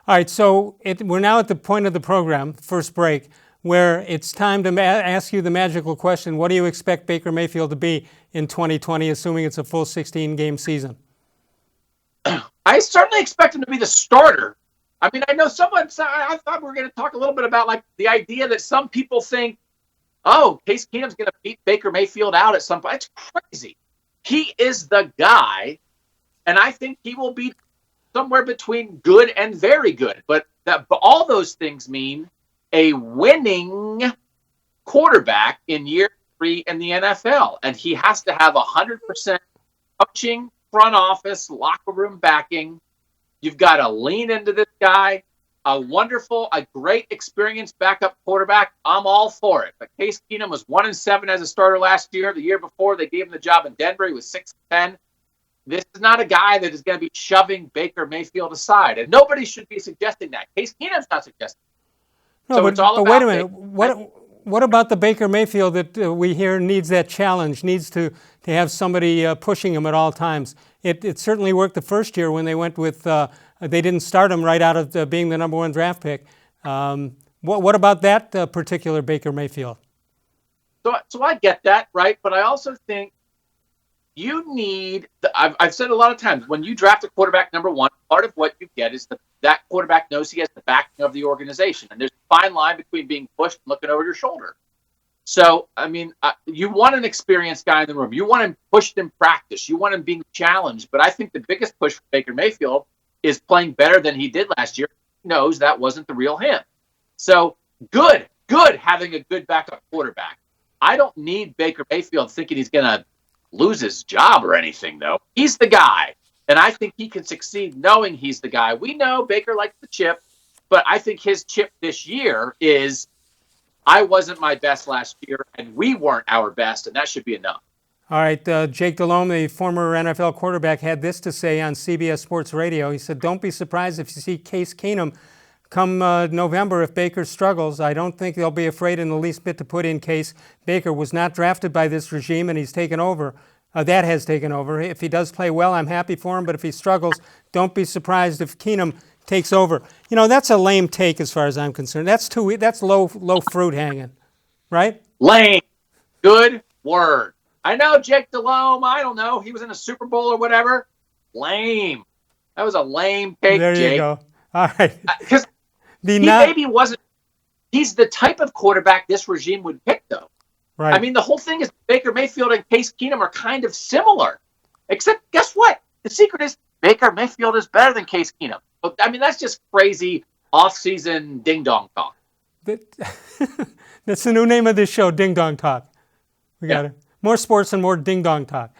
All right, so we're now at the point of the program, first break, where it's time to ask you the magical question. What do you expect Baker Mayfield to be in 2020, assuming it's a full 16-game season? I certainly expect him to be the starter. I mean, I know I thought we were going to talk a little bit about like the idea that some people think, oh, case-keenum's going to beat Baker Mayfield out at some point. It's crazy. He is the guy, and I think he will be somewhere between good and very good. But all those things mean a winning quarterback in year 3 in the NFL. And he has to have 100% coaching, front office, locker room backing. You've got to lean into this guy. A great experienced backup quarterback. I'm all for it. But Case Keenum was 1-7 as a starter last year. The year before, they gave him the job in Denver. He was 6-10. This is not a guy that is going to be shoving Baker Mayfield aside. And nobody should be suggesting that. Case Keenum's not suggesting. No, so but wait a minute. What about the Baker Mayfield that we hear needs that challenge, needs to have somebody pushing him at all times? It certainly worked the first year when they went with, they didn't start him right out of being the number 1 draft pick. What about that particular Baker Mayfield? So I get that, right? But I also think you need, I've said a lot of times, when you draft a quarterback number 1, part of what you get is that quarterback knows he has the backing of the organization. And there's a fine line between being pushed and looking over your shoulder. So, I mean, you want an experienced guy in the room. You want him pushed in practice. You want him being challenged. But I think the biggest push for Baker Mayfield is playing better than he did last year. He knows that wasn't the real him. So, good having a good backup quarterback. I don't need Baker Mayfield thinking he's going to lose his job or anything, though. He's the guy. And I think he can succeed knowing he's the guy. We know Baker likes the chip, but I think his chip this year is, I wasn't my best last year, and we weren't our best, and that should be enough. All right, Jake-Delhomme, the former NFL quarterback, had this to say on CBS Sports Radio. He said, "Don't be surprised if you see Case-Keenum come November if Baker struggles. I don't think they'll be afraid in the least bit to put in Case. Baker was not drafted by this regime, and he's taken over. That has taken over. If he does play well, I'm happy for him, but if he struggles, don't be surprised if Keenum takes over." You know, that's a lame take as far as I'm concerned. That's low fruit hanging, right? Lame. Good word. I know Jake-Delhomme, I don't know, he was in a Super Bowl or whatever. Lame. That was a lame take, there Jake. You go. All right. Because maybe wasn't, he's the type of quarterback this regime would pick, though. Right. I mean, the whole thing is Baker Mayfield and Case Keenum are kind of similar. Except, guess what? The secret is Baker Mayfield is better than Case Keenum. I mean, that's just crazy off-season ding-dong talk. That's the new name of this show, Ding Dong Talk. We got it. More sports and more ding-dong talk.